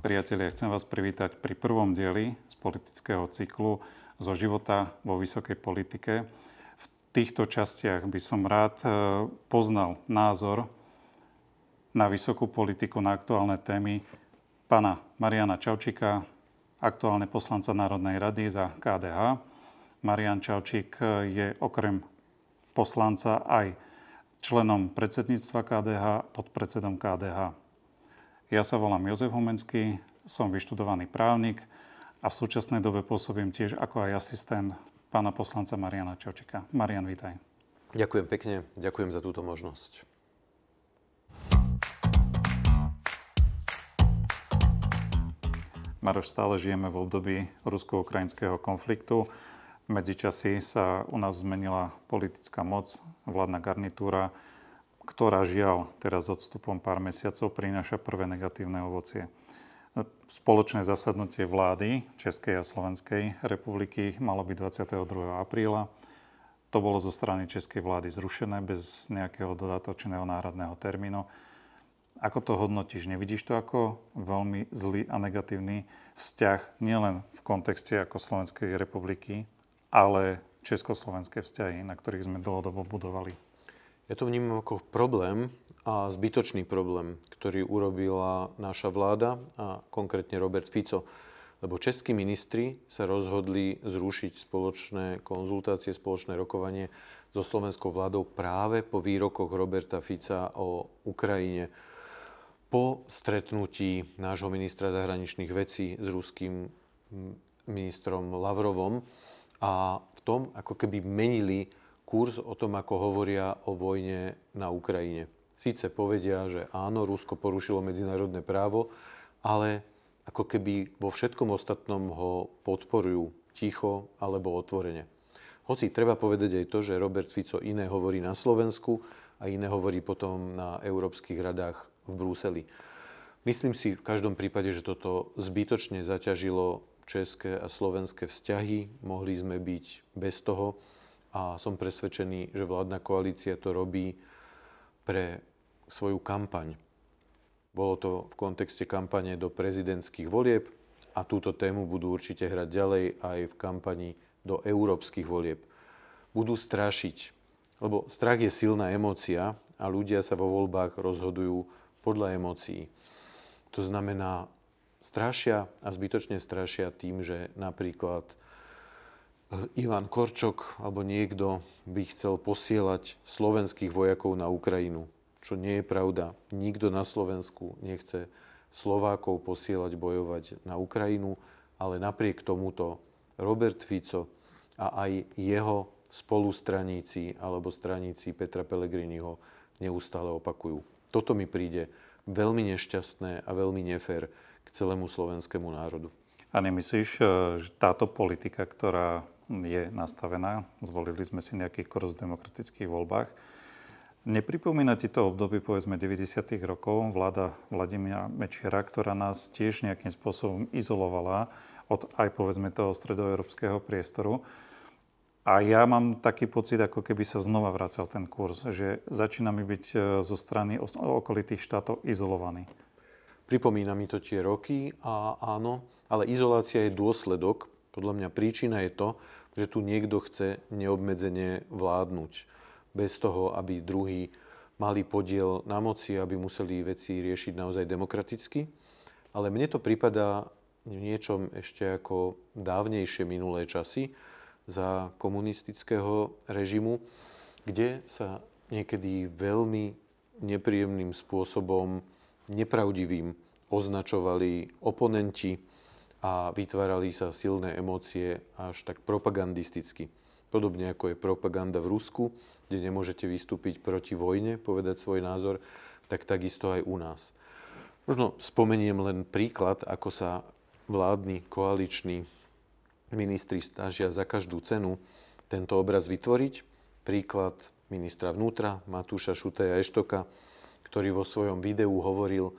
Priatelia, chcem vás privítať pri prvom dieli z politického cyklu Zo života vo vysokej politike. V týchto častiach by som rád poznal názor na vysokú politiku, na aktuálne témy pána Mariana Čaučíka, aktuálne poslanca Národnej rady za KDH. Marian Čaučík je okrem poslanca aj členom predsedníctva KDH, podpredsedom KDH. Ja sa volám Jozef Humenský, som vyštudovaný právnik a v súčasnej dobe pôsobím tiež ako aj asistent pána poslanca Mariana Čaučíka. Marian, vítaj. Ďakujem pekne, ďakujem za túto možnosť. Maroš, stále žijeme v období rusko-ukrajinského konfliktu. V medzičasí sa u nás zmenila politická moc, vládna garnitúra, ktorá žiaľ teraz odstupom pár mesiacov prináša prvé negatívne ovocie. Spoločné zasadnutie vlády Českej a Slovenskej republiky malo byť 22. apríla. To bolo zo strany českej vlády zrušené bez nejakého dodatočného náhradného termínu. Ako to hodnotíš? Nevidíš to ako veľmi zlý a negatívny vzťah nielen v kontexte ako Slovenskej republiky, ale československé vzťahy, na ktorých sme dlhodobo budovali? Ja to vnímam ako problém a zbytočný problém, ktorý urobila naša vláda a konkrétne Robert Fico. Lebo českí ministri sa rozhodli zrušiť spoločné konzultácie, spoločné rokovanie so slovenskou vládou práve po výrokoch Roberta Fica o Ukrajine. Po stretnutí nášho ministra zahraničných vecí s ruským ministrom Lavrovom a v tom, ako keby menili kurz o tom, ako hovoria o vojne na Ukrajine. Síce povedia, že áno, Rusko porušilo medzinárodné právo, ale ako keby vo všetkom ostatnom ho podporujú ticho alebo otvorene. Hoci treba povedať aj to, že Robert Fico iné hovorí na Slovensku a iné hovorí potom na európskych radách v Bruseli. Myslím si v každom prípade, že toto zbytočne zaťažilo české a slovenské vzťahy. Mohli sme byť bez toho. A som presvedčený, že vládna koalícia to robí pre svoju kampaň. Bolo to v kontexte kampane do prezidentských volieb a túto tému budú určite hrať ďalej aj v kampani do európskych volieb. Budú strašiť, lebo strach je silná emócia a ľudia sa vo voľbách rozhodujú podľa emócií. To znamená, strašia a zbytočne strašia tým, že napríklad Ivan Korčok alebo niekto by chcel posielať slovenských vojakov na Ukrajinu. Čo nie je pravda. Nikto na Slovensku nechce Slovákov posielať bojovať na Ukrajinu, ale napriek tomuto Robert Fico a aj jeho spolustraníci alebo straníci Petra Pellegriniho neustále opakujú. Toto mi príde veľmi nešťastné a veľmi nefér k celému slovenskému národu. A nemyslíš, že táto politika, ktorá je nastavená, zvolili sme si nejaký kurz v demokratických voľbách, nepripomína ti to obdobie, povedzme, 90. rokov, vláda Vladimíra Mečiara, ktorá nás tiež nejakým spôsobom izolovala od aj, povedzme, toho stredoeurópskeho priestoru. A ja mám taký pocit, ako keby sa znova vracal ten kurz, že začíname byť zo strany okolitých štátov izolovaní. Pripomína mi to tie roky a áno, ale izolácia je dôsledok. Podľa mňa príčina je to, že tu niekto chce neobmedzene vládnuť. Bez toho, aby druhí mali podiel na moci, aby museli veci riešiť naozaj demokraticky. Ale mne to pripadá v niečom ešte ako dávnejšie minulé časy za komunistického režimu, kde sa niekedy veľmi nepríjemným spôsobom, nepravdivým, označovali oponenti a vytvárali sa silné emócie až tak propagandisticky. Podobne ako je propaganda v Rusku, kde nemôžete vystúpiť proti vojne, povedať svoj názor, tak takisto aj u nás. Možno spomeniem len príklad, ako sa vládni, koaliční ministri snažia za každú cenu tento obraz vytvoriť. Príklad ministra vnútra Matúša Šutaja Eštoka, ktorý vo svojom videu hovoril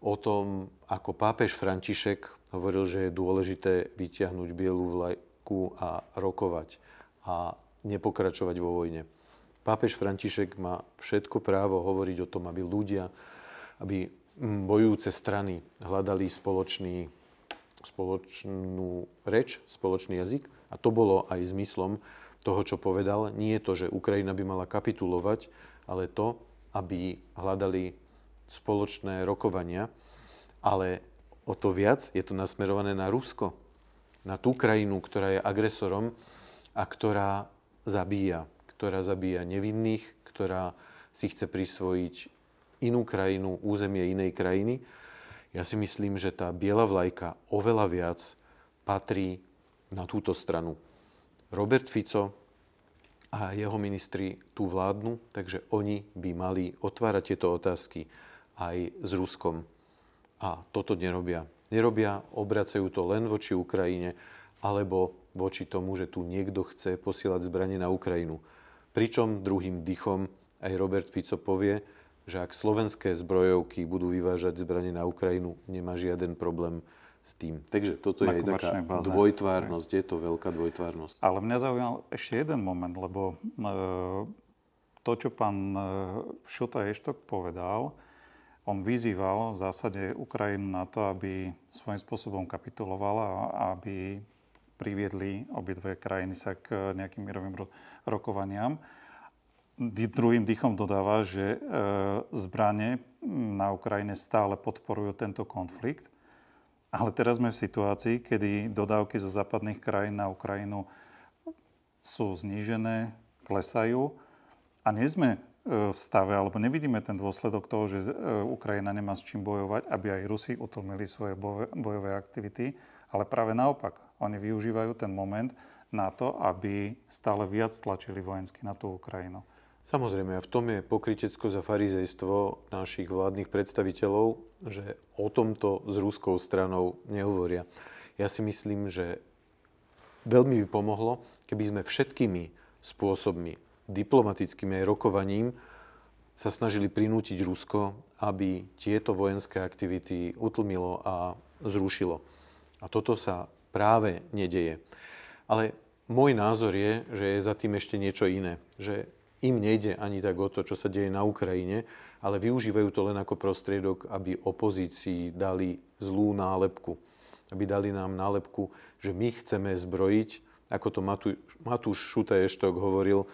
o tom, ako pápež František hovoril, že je dôležité vytiahnuť bielu vlajku a rokovať a nepokračovať vo vojne. Pápež František má všetko právo hovoriť o tom, aby ľudia, aby bojujúce strany hľadali spoločnú reč, spoločný jazyk. A to bolo aj zmyslom toho, čo povedal. Nie je to, že Ukrajina by mala kapitulovať, ale to, aby hľadali spoločné rokovania. Ale o to viac je to nasmerované na Rusko. Na tú krajinu, ktorá je agresorom a ktorá zabíja nevinných, ktorá si chce prisvojiť inú krajinu, územie inej krajiny. Ja si myslím, že tá biela vlajka oveľa viac patrí na túto stranu. Robert Fico a jeho ministri tu vládnu, takže oni by mali otvárať tieto otázky aj s Ruskom. A toto nerobia. Obracajú to len voči Ukrajine, alebo voči tomu, že tu niekto chce posielať zbranie na Ukrajinu. Pričom druhým dychom aj Robert Fico povie, že ak slovenské zbrojovky budú vyvážať zbranie na Ukrajinu, nemá žiaden problém s tým. Takže toto je aj taká dvojtvárnosť, je to veľká dvojtvárnosť. Ale mňa zaujímal ešte jeden moment, lebo to, čo pán Šuta Eštok povedal, on vyzýval v zásade Ukrajinu na to, aby svojím spôsobom kapitulovala a aby priviedli obidve krajiny sa k nejakým mierovým rokovaniam. Druhým dychom dodáva, že zbrane na Ukrajine stále podporujú tento konflikt. Ale teraz sme v situácii, kedy dodávky zo západných krajín na Ukrajinu sú znížené, klesajú a nie sme v stave, alebo nevidíme ten dôsledok toho, že Ukrajina nemá s čím bojovať, aby aj Rusi utlmili svoje bojové aktivity, ale práve naopak. Oni využívajú ten moment na to, aby stále viac tlačili vojensky na tú Ukrajinu. Samozrejme, a v tom je pokrytecko za farizejstvo našich vládnych predstaviteľov, že o tomto s ruskou stranou nehovoria. Ja si myslím, že veľmi by pomohlo, keby sme všetkými spôsobmi, diplomatickým aj rokovaním, sa snažili prinútiť Rusko, aby tieto vojenské aktivity utlmilo a zrušilo. A toto sa práve nedeje. Ale môj názor je, že je za tým ešte niečo iné. Že im nejde ani tak o to, čo sa deje na Ukrajine, ale využívajú to len ako prostriedok, aby opozícii dali zlú nálepku. Aby dali nám nálepku, že my chceme zbrojiť, ako to Matúš Šuta Eštok hovoril,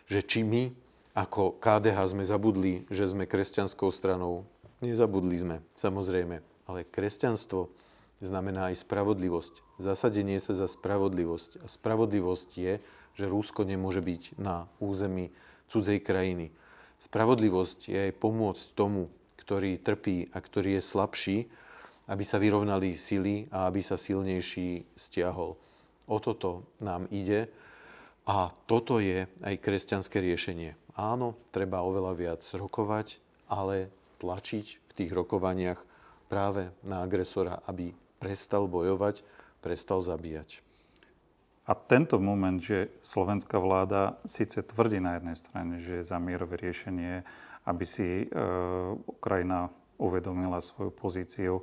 že či my ako KDH sme zabudli, že sme kresťanskou stranou. Nezabudli sme, samozrejme. Ale kresťanstvo znamená aj spravodlivosť. Zasadenie sa za spravodlivosť. A spravodlivosť je, že Rusko nemôže byť na území cudzej krajiny. Spravodlivosť je aj pomôcť tomu, ktorý trpí a ktorý je slabší, aby sa vyrovnali sily a aby sa silnejší stiahol. O toto nám ide a toto je aj kresťanské riešenie. Áno, treba oveľa viac rokovať, ale tlačiť v tých rokovaniach práve na agresora, aby prestal bojovať, prestal zabíjať. A tento moment, že slovenská vláda síce tvrdí na jednej strane, že je za mierové riešenie, aby si Ukrajina uvedomila svoju pozíciu,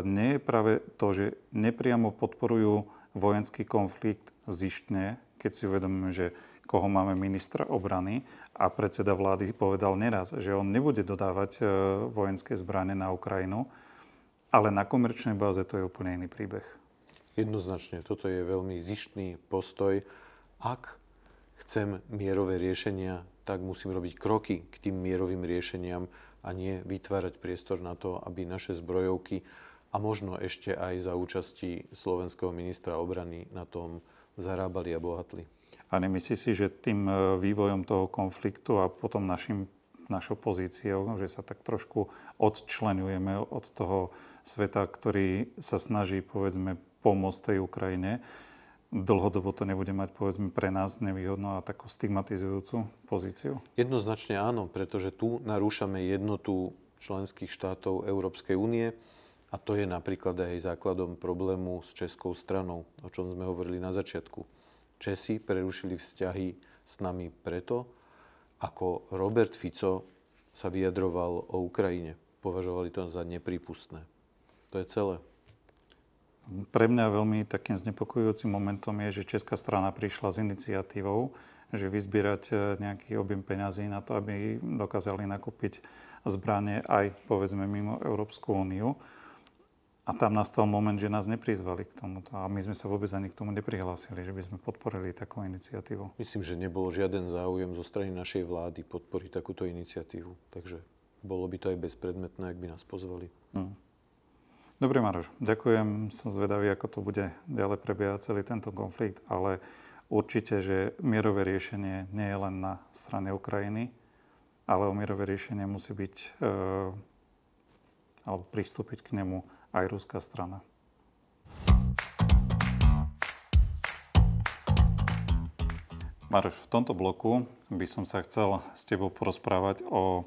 nie je práve to, že nepriamo podporujú vojenský konflikt zištne, keď si uvedomíme, že koho máme ministra obrany a predseda vlády povedal neraz, že on nebude dodávať vojenské zbrane na Ukrajinu, ale na komerčnej báze to je úplne iný príbeh. Jednoznačne, toto je veľmi zištný postoj. Ak chcem mierové riešenia, tak musím robiť kroky k tým mierovým riešeniam a nie vytvárať priestor na to, aby naše zbrojovky a možno ešte aj za účasti slovenského ministra obrany na tom zarábali a bohatli. A nemyslí si, že tým vývojom toho konfliktu a potom našou pozíciou, že sa tak trošku odčlenujeme od toho sveta, ktorý sa snaží, povedzme, pomôcť tej Ukrajine, dlhodobo to nebude mať, povedzme, pre nás nevýhodnú a takú stigmatizujúcu pozíciu? Jednoznačne áno, pretože tu narúšame jednotu členských štátov Európskej únie a to je napríklad aj základom problému s českou stranou, o čom sme hovorili na začiatku. Česi prerušili vzťahy s nami preto, ako Robert Fico sa vyjadroval o Ukrajine. Považovali to za neprípustné. To je celé. Pre mňa veľmi takým znepokojujúcim momentom je, že česká strana prišla s iniciatívou, že vyzbierať nejaký objem peňazí na to, aby dokázali nakúpiť zbranie aj, povedzme, mimo Európsku úniu. A tam nastal moment, že nás neprizvali k tomuto. A my sme sa vôbec ani k tomu neprihlásili, že by sme podporili takú iniciatívu. Myslím, že nebolo žiaden záujem zo strany našej vlády podporiť takúto iniciatívu. Takže bolo by to aj bezpredmetné, ak by nás pozvali. Dobre, Maroš, ďakujem. Som zvedavý, ako to bude ďalej prebiehať celý tento konflikt, ale určite, že mierové riešenie nie je len na strane Ukrajiny, ale o mierové riešenie musí byť, alebo pristúpiť k nemu aj ruská strana. Maroš, v tomto bloku by som sa chcel s tebou porozprávať o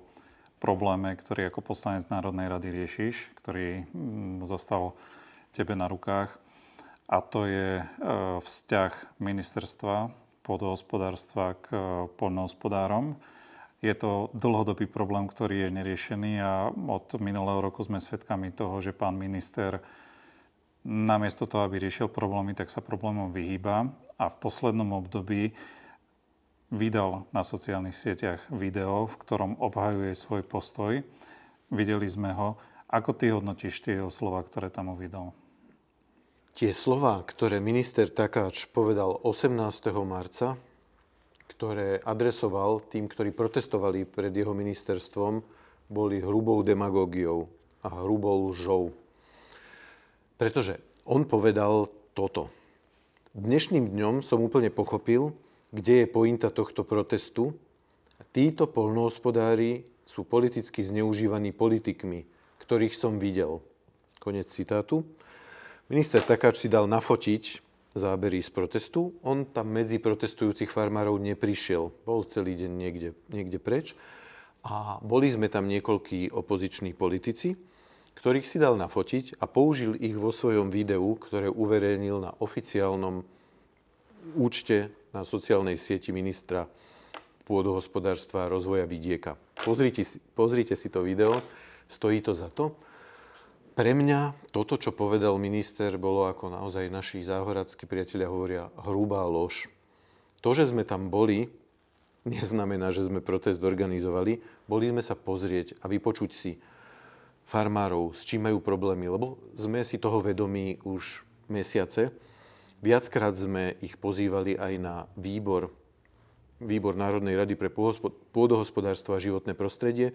probléme, ktorý ako poslanec Národnej rady riešiš, ktorý zostal tebe na rukách. A to je vzťah ministerstva pôdohospodárstva k poľnohospodárom. Je to dlhodobý problém, ktorý je neriešený a od minulého roku sme svedkami toho, že pán minister namiesto toho, aby riešil problémy, tak sa problémom vyhýba. A v poslednom období vydal na sociálnych sieťach video, v ktorom obhajuje svoj postoj. Videli sme ho. Ako ty hodnotíš tie jeho slova, ktoré tam uvidel? Tie slova, ktoré minister Takáč povedal 18. marca, ktoré adresoval tým, ktorí protestovali pred jeho ministerstvom, boli hrubou demagógiou a hrubou lžou. Pretože on povedal toto. Dnešným dňom som úplne pochopil, kde je pointa tohto protestu. Títo poľnohospodári sú politicky zneužívaní politikmi, ktorých som videl. Konec citátu. Minister Takáč si dal nafotiť zábery z protestu. On tam medzi protestujúcich farmárov neprišiel. Bol celý deň niekde preč. A boli sme tam niekoľkí opoziční politici, ktorých si dal nafotiť a použil ich vo svojom videu, ktoré uverejnil na oficiálnom účte na sociálnej sieti ministra pôdohospodárstva a rozvoja vidieka. Pozrite si to video, stojí to za to. Pre mňa toto, čo povedal minister, bolo, ako naozaj naši záhoradskí priatelia hovoria, hrubá lož. To, že sme tam boli, neznamená, že sme protest organizovali. Boli sme sa pozrieť a vypočuť si farmárov, s čím majú problémy, lebo sme si toho vedomí už mesiace. Viackrát sme ich pozývali aj na výbor Národnej rady pre pôdohospodárstvo a životné prostredie,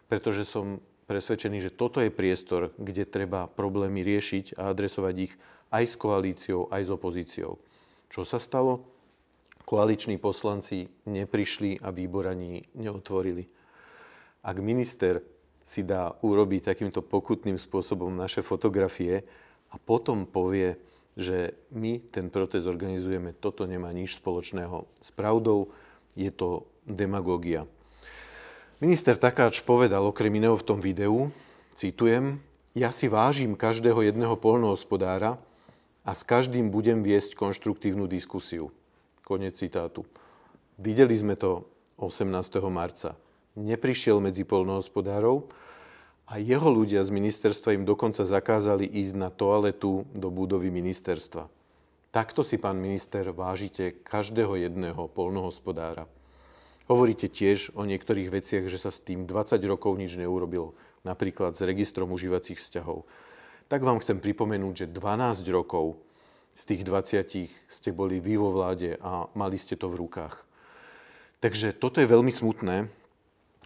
pretože som presvedčený, že toto je priestor, kde treba problémy riešiť a adresovať ich aj s koalíciou, aj s opozíciou. Čo sa stalo? Koaliční poslanci neprišli a výbor ani neotvorili. Ak minister si dá urobiť takýmto pokutným spôsobom naše fotografie a potom povie, že my ten protest organizujeme, toto nemá nič spoločného s pravdou, je to demagógia. Minister Takáč povedal okrem iného v tom videu, citujem, ja si vážim každého jedného poľnohospodára a s každým budem viesť konštruktívnu diskusiu. Koniec citátu. Videli sme to 18. marca. Neprišiel medzi poľnohospodárov a jeho ľudia z ministerstva im dokonca zakázali ísť na toaletu do budovy ministerstva. Takto si, pán minister, vážite každého jedného poľnohospodára. Hovoríte tiež o niektorých veciach, že sa s tým 20 rokov nič neurobilo, napríklad s registrom užívacích vzťahov. Tak vám chcem pripomenúť, že 12 rokov z tých 20 ste boli vy vo vláde a mali ste to v rukách. Takže toto je veľmi smutné.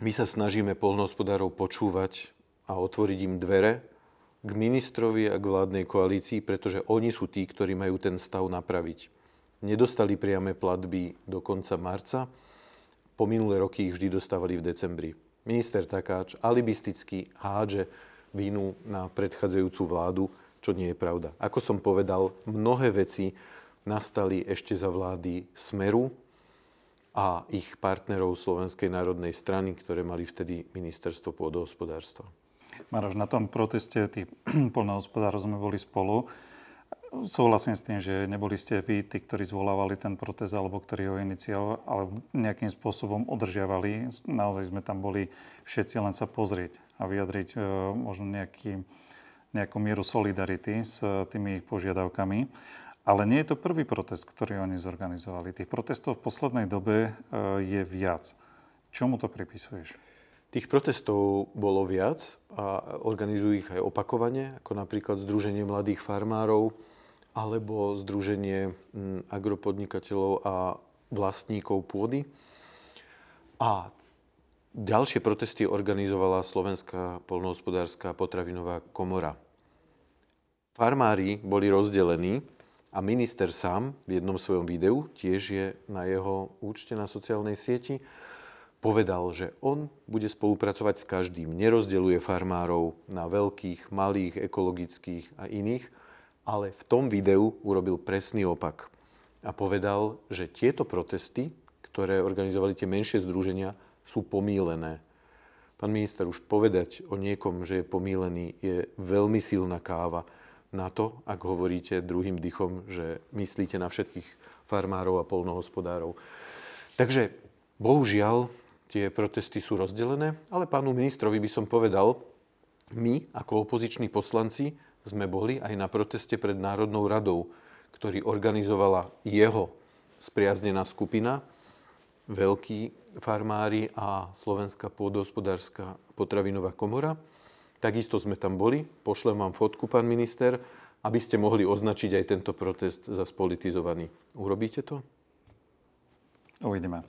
My sa snažíme poľnohospodárov počúvať a otvoriť im dvere k ministrovi a k vládnej koalícii, pretože oni sú tí, ktorí majú ten stav napraviť. Nedostali priame platby do konca marca, po minulé roky ich vždy dostávali v decembri. Minister Takáč alibisticky hádže vinu na predchádzajúcu vládu, čo nie je pravda. Ako som povedal, mnohé veci nastali ešte za vlády Smeru a ich partnerov Slovenskej národnej strany, ktoré mali vtedy ministerstvo pôdohospodárstva. Maroš, na tom proteste tí poľnohospodárov sme boli spolu. Súhlasím s tým, že neboli ste vy tí, ktorí zvolávali ten protest alebo ktorí ho iniciovali, ale nejakým spôsobom udržiavali. Naozaj sme tam boli všetci len sa pozrieť a vyjadriť možno nejakú mieru solidarity s tými ich požiadavkami. Ale nie je to prvý protest, ktorý oni zorganizovali. Tých protestov v poslednej dobe je viac. Čomu to pripisuješ? Tých protestov bolo viac a organizujú ich aj opakovane, ako napríklad Združenie mladých farmárov alebo Združenie agropodnikateľov a vlastníkov pôdy. A ďalšie protesty organizovala Slovenská poľnohospodárska potravinová komora. Farmári boli rozdelení a minister sám v jednom svojom videu, tiež je na jeho účte na sociálnej sieti, povedal, že on bude spolupracovať s každým. Nerozdeľuje farmárov na veľkých, malých, ekologických a iných, ale v tom videu urobil presný opak. A povedal, že tieto protesty, ktoré organizovali tie menšie združenia, sú pomýlené. Pán minister, už povedať o niekom, že je pomýlený, je veľmi silná káva na to, ak hovoríte druhým dychom, že myslíte na všetkých farmárov a poľnohospodárov. Takže, bohužiaľ, tie protesty sú rozdelené, ale pánu ministrovi by som povedal, my ako opoziční poslanci sme boli aj na proteste pred Národnou radou, ktorý organizovala jeho spriaznená skupina, veľkí farmári a Slovenská pôdohospodárska potravinová komora. Takisto sme tam boli, pošlem vám fotku, pán minister, aby ste mohli označiť aj tento protest za spolitizovaný. Urobíte to? Uvidíme.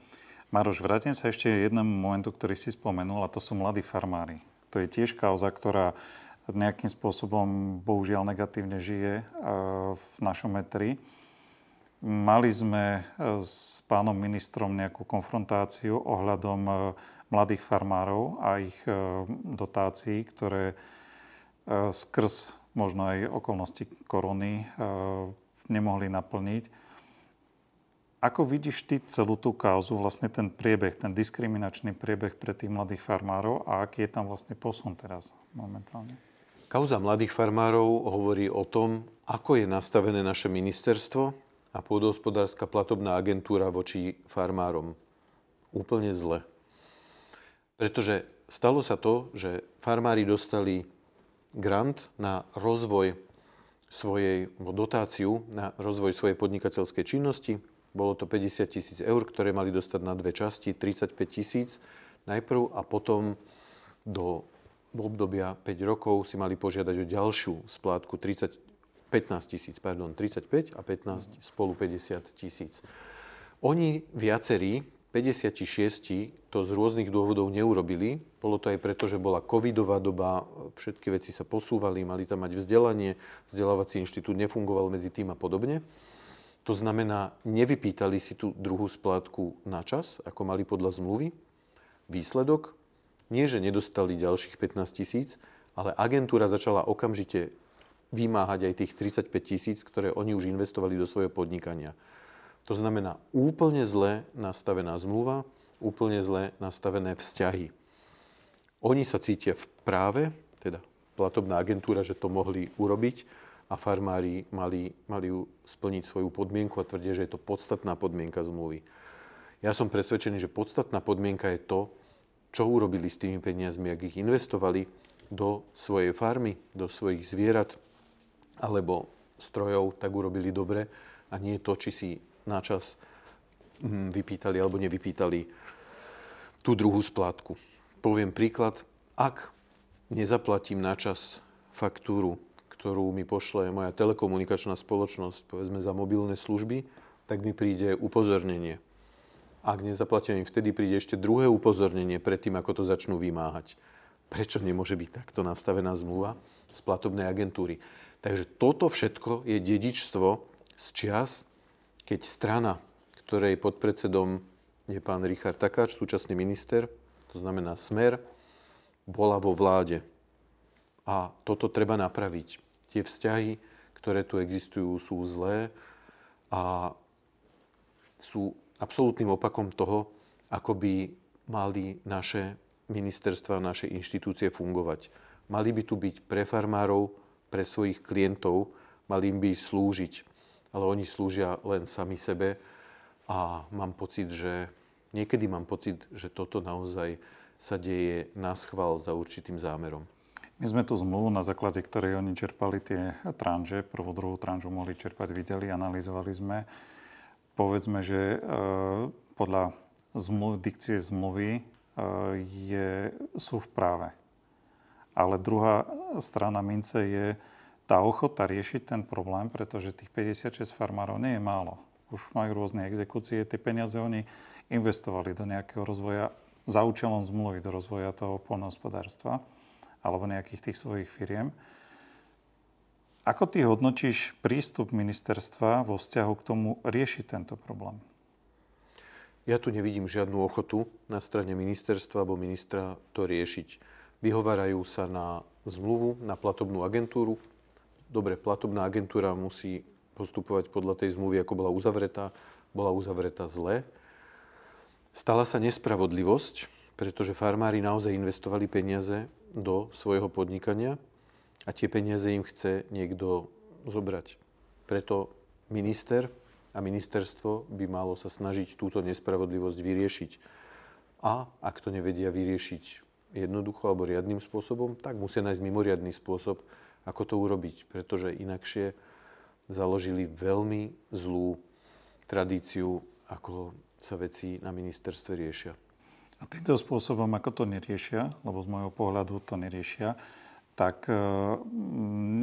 Maroš, vrátim sa ešte jednému momentu, ktorý si spomenul, a to sú mladí farmári. To je tiež kauza, ktorá nejakým spôsobom bohužiaľ negatívne žije v našom metri. Mali sme s pánom ministrom nejakú konfrontáciu ohľadom mladých farmárov a ich dotácií, ktoré skrz možno aj okolnosti korony nemohli naplniť. Ako vidíš ty celú tú kauzu, vlastne ten priebeh, ten diskriminačný priebeh pre tých mladých farmárov a aký je tam vlastne posun teraz momentálne? Kauza mladých farmárov hovorí o tom, ako je nastavené naše ministerstvo a pôdohospodárska platobná agentúra voči farmárom. Úplne zle. Pretože stalo sa to, že farmári dostali grant na rozvoj dotáciu na rozvoj svojej podnikateľskej činnosti. Bolo to 50 000 eur, ktoré mali dostať na dve časti, 35 000 najprv a potom do obdobia 5 rokov si mali požiadať o ďalšiu splátku 35 a 15 spolu 50 000. Oni viacerí, 56, to z rôznych dôvodov neurobili. Bolo to aj preto, že bola covidová doba, všetky veci sa posúvali, mali tam mať vzdelanie, vzdelávací inštitút nefungoval medzi tým a podobne. To znamená, nevypýtali si tú druhú splátku na čas, ako mali podľa zmluvy. Výsledok? Nie, že nedostali ďalších 15 000, ale agentúra začala okamžite vymáhať aj tých 35 000, ktoré oni už investovali do svojho podnikania. To znamená úplne zle nastavená zmluva, úplne zle nastavené vzťahy. Oni sa cítia v práve, teda platobná agentúra, že to mohli urobiť, a farmári mali splniť svoju podmienku a tvrdia, že je to podstatná podmienka zmluvy. Ja som presvedčený, že podstatná podmienka je to, čo urobili s tými peniazmi, ak ich investovali do svojej farmy, do svojich zvierat alebo strojov, tak urobili dobre a nie to, či si načas vypýtali alebo nevypýtali tú druhú splátku. Poviem príklad, ak nezaplatím načas faktúru, ktorú mi pošle moja telekomunikačná spoločnosť, povedzme za mobilné služby, tak mi príde upozornenie. Ak nezaplatím, vtedy príde ešte druhé upozornenie predtým, ako to začnú vymáhať. Prečo nemôže byť takto nastavená zmluva z platobnej agentúry? Takže toto všetko je dedičstvo z čias, keď strana, ktorej podpredsedom je pán Richard Takáč, súčasný minister, to znamená Smer, bola vo vláde. A toto treba napraviť. Tie vzťahy, ktoré tu existujú, sú zlé a sú absolútnym opakom toho, ako by mali naše ministerstva, naše inštitúcie fungovať. Mali by tu byť pre farmárov, pre svojich klientov, mali im by slúžiť. Ale oni slúžia len sami sebe a niekedy mám pocit, že toto naozaj sa deje naschvál za určitým zámerom. My sme tú zmluvu, na základe ktorej oni čerpali tie tranže, prvú, druhú tranžu mohli čerpať, videli, analyzovali sme. Povedzme, že podľa dikcie zmluvy sú v práve. Ale druhá strana mince je tá ochota riešiť ten problém, pretože tých 56 farmárov nie je málo. Už majú rôzne exekúcie, tie peniaze oni investovali do nejakého rozvoja za účelom zmluvy do rozvoja toho poľnohospodárstva alebo nejakých tých svojich firiem. Ako ty hodnotíš prístup ministerstva vo vzťahu k tomu riešiť tento problém? Ja tu nevidím žiadnu ochotu na strane ministerstva alebo ministra to riešiť. Vyhovárajú sa na zmluvu, na platobnú agentúru. Dobre, platobná agentúra musí postupovať podľa tej zmluvy, ako bola uzavretá. Bola uzavretá zle. Stala sa nespravodlivosť, pretože farmári naozaj investovali peniaze do svojho podnikania a tie peniaze im chce niekto zobrať. Preto minister a ministerstvo by malo sa snažiť túto nespravodlivosť vyriešiť. A ak to nevedia vyriešiť jednoducho alebo riadnym spôsobom, tak musia nájsť mimoriadny spôsob, ako to urobiť. Pretože inakšie založili veľmi zlú tradíciu, ako sa veci na ministerstve riešia. A týmto spôsobom, ako to neriešia, lebo z môjho pohľadu to neriešia, tak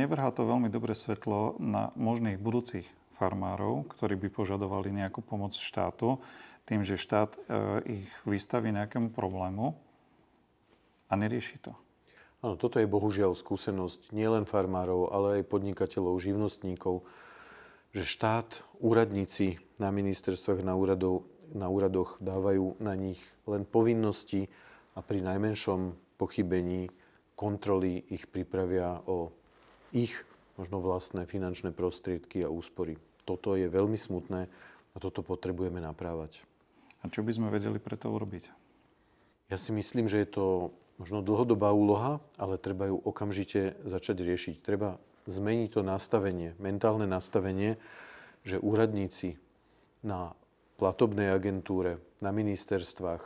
nevrhá to veľmi dobre svetlo na možných budúcich farmárov, ktorí by požadovali nejakú pomoc štátu, tým, že štát ich vystaví nejakému problému a nerieši to. Áno, toto je bohužiaľ skúsenosť nielen farmárov, ale aj podnikateľov, živnostníkov, že štát, úradníci na ministerstvách, na úradoch dávajú na nich len povinnosti a pri najmenšom pochybení kontroly ich pripravia o ich možno vlastné finančné prostriedky a úspory. Toto je veľmi smutné a toto potrebujeme naprávať. A čo by sme vedeli preto urobiť? Ja si myslím, že je to možno dlhodobá úloha, ale treba ju okamžite začať riešiť. Treba zmeniť to nastavenie, mentálne nastavenie, že úradníci na platobnej agentúre, na ministerstvách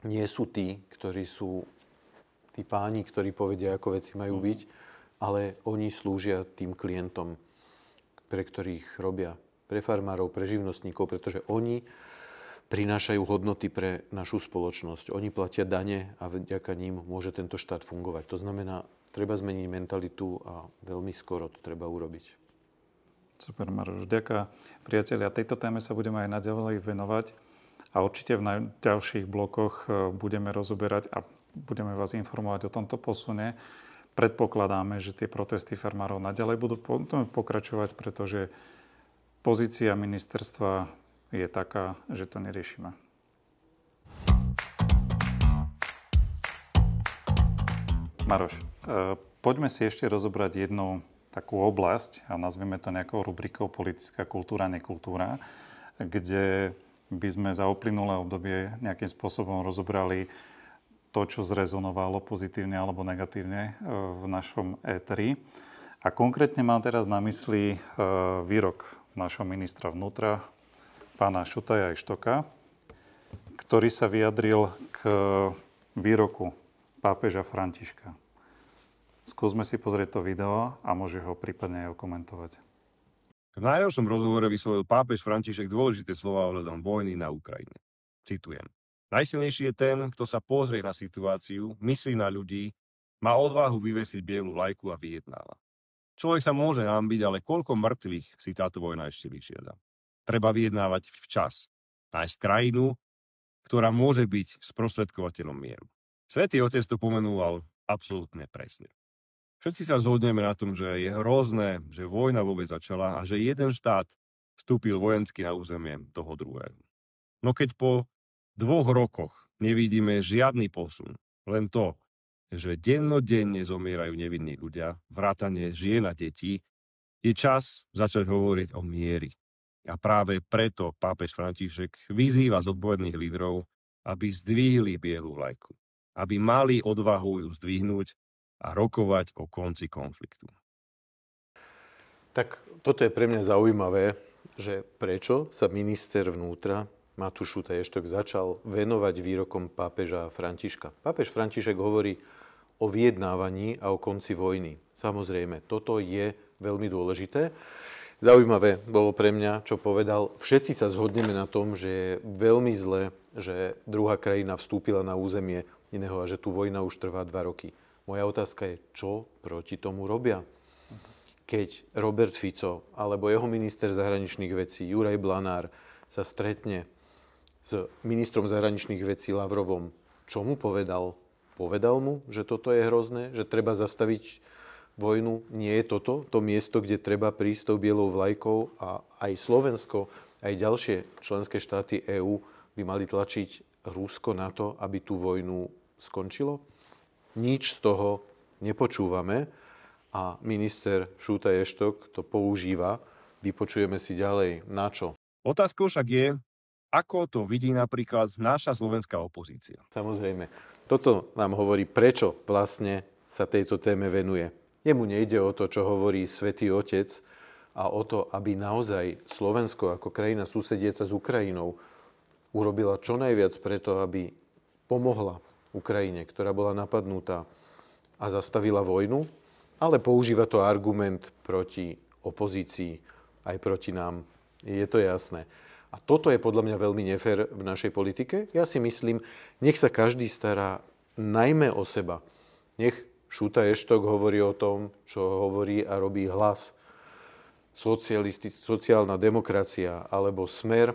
nie sú tí, ktorí sú tí páni, ktorí povedia, ako veci majú byť, ale oni slúžia tým klientom, pre ktorých robia, pre farmárov, pre živnostníkov, pretože oni prinášajú hodnoty pre našu spoločnosť. Oni platia dane a vďaka ním môže tento štát fungovať. To znamená, treba zmeniť mentalitu a veľmi skoro to treba urobiť. Super, Maroš. Ďakujem. Priatelia, tejto téme sa budeme aj naďalej venovať a určite v ďalších blokoch budeme rozoberať a budeme vás informovať o tomto posune. Predpokladáme, že tie protesty farmárov naďalej budú pokračovať, pretože pozícia ministerstva je taká, že to neriešime. Maroš, poďme si ešte rozobrať jednu takú oblasť, a nazvime to nejakou rubrikou politická kultúra, nekultúra, kde by sme za uplynulé obdobie nejakým spôsobom rozobrali to, čo zrezonovalo pozitívne alebo negatívne v našom éteri. A konkrétne mám teraz na mysli výrok našho ministra vnútra, pána Šutaja Ištoka, ktorý sa vyjadril k výroku pápeža Františka. Skúsme si pozrieť to video a môže ho prípadne aj okomentovať. V najnovšom rozhovore vyslovil pápež František dôležité slová ohľadom vojny na Ukrajine. Citujem. Najsilnejší je ten, kto sa pozrie na situáciu, myslí na ľudí, má odvahu vyvesiť bielu vlajku a vyjednáva. Človek sa môže hanbiť, ale koľko mŕtvych si táto vojna ešte vyžiada. Treba vyjednávať včas. Nájsť krajinu, ktorá môže byť sprostredkovateľom mieru. Svätý Otec to pomenúval absolútne presne. Všetci sa zhodneme na tom, že je hrozné, že vojna vôbec začala a že jeden štát vstúpil vojensky na územie toho druhého. No keď po 2 rokoch nevidíme žiadny posun, len to, že dennodenne zomierajú nevinní ľudia, vrátane žien a detí, je čas začať hovoriť o mieri. A práve preto pápež František vyzýva zodpovedných lídrov, aby zdvihli bielu vlajku, aby mali odvahu ju zdvihnúť a rokovať o konci konfliktu. Tak toto je pre mňa zaujímavé, že prečo sa minister vnútra Matúš Šutaj Eštok začal venovať výrokom pápeža Františka. Pápež František hovorí o vyjednávaní a o konci vojny. Samozrejme, toto je veľmi dôležité. Zaujímavé bolo pre mňa, čo povedal. Všetci sa zhodneme na tom, že je veľmi zlé, že druhá krajina vstúpila na územie iného a že tu vojna už trvá 2 roky. Moja otázka je, čo proti tomu robia? Keď Robert Fico alebo jeho minister zahraničných vecí Juraj Blanár sa stretne s ministrom zahraničných vecí Lavrovom, čo mu povedal? Povedal mu, že toto je hrozné, že treba zastaviť vojnu? Nie je toto to miesto, kde treba prísť tou bielou vlajkou a aj Slovensko, aj ďalšie členské štáty EÚ by mali tlačiť Rusko na to, aby tú vojnu skončilo? Nič z toho nepočúvame a minister Šúta Eštok to používa. Vypočujeme si ďalej. Na čo? Otázkou však je, ako to vidí napríklad naša slovenská opozícia. Samozrejme. Toto nám hovorí, prečo vlastne sa tejto téme venuje. Jemu nejde o to, čo hovorí Svätý Otec a o to, aby naozaj Slovensko ako krajina susediaca s Ukrajinou urobila čo najviac preto, aby pomohla Ukrajine, ktorá bola napadnutá a zastavila vojnu, ale používa to argument proti opozícii, aj proti nám. Je to jasné. A toto je podľa mňa veľmi nefér v našej politike. Ja si myslím, nech sa každý stará najmä o seba. Nech Šúta Eštok hovorí o tom, čo hovorí a robí Hlas, sociálna demokracia alebo Smer,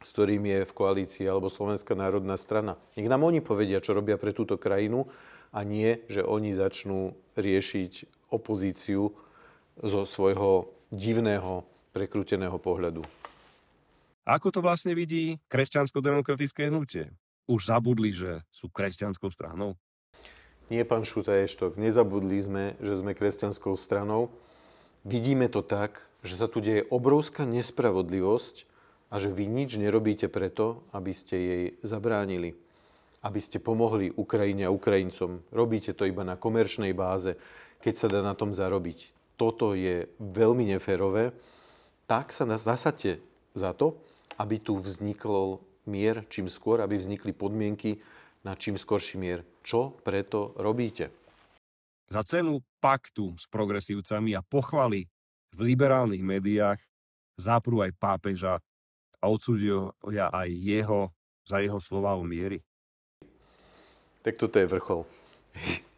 s ktorým je v koalícii, alebo Slovenská národná strana. Nech nám oni povedia, čo robia pre túto krajinu a nie, že oni začnú riešiť opozíciu zo svojho divného, prekrúteného pohľadu. Ako to vlastne vidí kresťansko-demokratické hnutie? Už zabudli, že sú kresťanskou stranou? Nie, pán Šúta Eštok, nezabudli sme, že sme kresťanskou stranou. Vidíme to tak, že sa tu deje obrovská nespravodlivosť a že vy nič nerobíte preto, aby ste jej zabránili. Aby ste pomohli Ukrajine a Ukrajincom. Robíte to iba na komerčnej báze, keď sa dá na tom zarobiť. Toto je veľmi neférové. Tak sa zasaďte za to, aby tu vznikol mier čím skôr, aby vznikli podmienky na čím skorší mier. Čo preto robíte? Za cenu paktu s progresívcami a pochvaly v liberálnych médiách záprú aj pápeža a odsúdia aj jeho za jeho slová o miery. Tak toto je vrchol.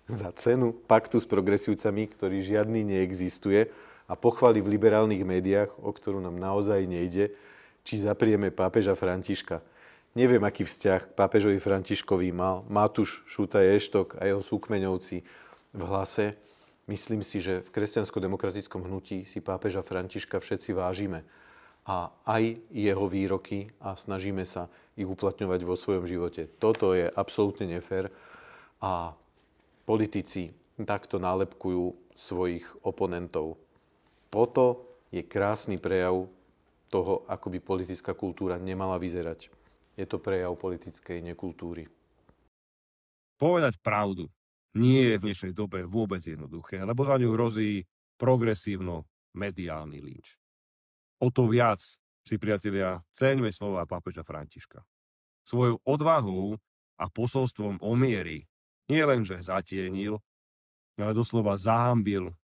Za cenu paktu s progresívcami, ktorý žiadny neexistuje a pochvaly v liberálnych médiách, o ktorú nám naozaj nejde, či zaprieme pápeža Františka. Neviem, aký vzťah k pápežovi Františkovi mal Matúš Šúta Eštok a jeho súkmeňovci v Hlase. Myslím si, že v kresťansko-demokratickom hnutí si pápeža Františka všetci vážime. A aj jeho výroky a snažíme sa ich uplatňovať vo svojom živote. Toto je absolútne nefér a politici takto nálepkujú svojich oponentov. Toto je krásny prejav toho, ako by politická kultúra nemala vyzerať. Je to prejav politickej nekultúry. Povedať pravdu nie je v dnešnej dobe vôbec jednoduché, lebo za ňu hrozí progresívno-mediálny lynč. O to viac si, priatelia, ceňme slova pápeža Františka. Svojou odvahou a posolstvom o miery nie len, že zatienil, ale doslova zahambil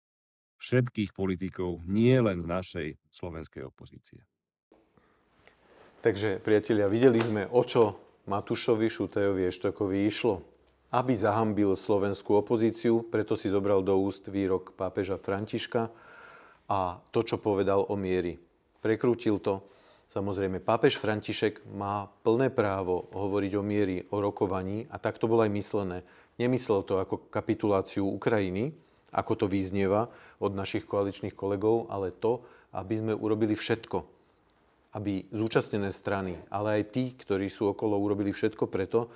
všetkých politikov, nie len našej slovenskej opozície. Takže, priatelia, videli sme, o čo Matúšovi Šútajovi Eštokovi išlo. Aby zahambil slovenskú opozíciu, preto si zobral do úst výrok pápeža Františka a to, čo povedal o miery. Prekrútil to. Samozrejme, pápež František má plné právo hovoriť o miery, o rokovaní a tak to bolo aj myslené. Nemyslel to ako kapituláciu Ukrajiny, ako to vyznieva od našich koaličných kolegov, ale to, aby sme urobili všetko. Aby zúčastnené strany, ale aj tí, ktorí sú okolo, urobili všetko preto,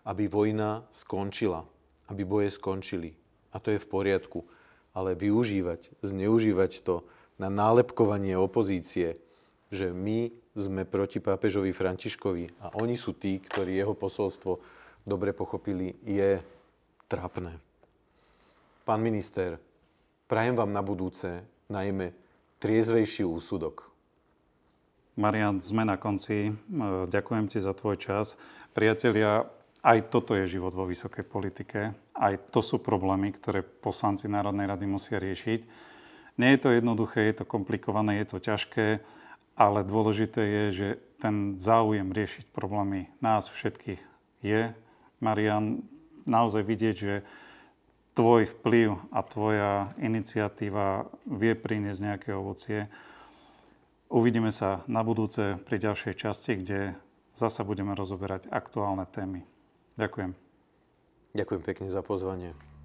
aby vojna skončila, aby boje skončili. A to je v poriadku. Ale zneužívať to na nálepkovanie opozície, že my sme proti pápežovi Františkovi a oni sú tí, ktorí jeho posolstvo dobre pochopili, je trápne. Pán minister, prajem vám na budúce najmä triezvejší úsudok. Marián, sme na konci. Ďakujem ti za tvoj čas. Priatelia, aj toto je život vo vysokej politike. Aj to sú problémy, ktoré poslanci Národnej rady musia riešiť. Nie je to jednoduché, je to komplikované, je to ťažké, ale dôležité je, že ten záujem riešiť problémy nás všetkých je. Marian, naozaj vidieť, že tvoj vplyv a tvoja iniciatíva vie priniesť nejaké ovocie. Uvidíme sa na budúce pri ďalšej časti, kde zasa budeme rozoberať aktuálne témy. Ďakujem. Ďakujem pekne za pozvanie.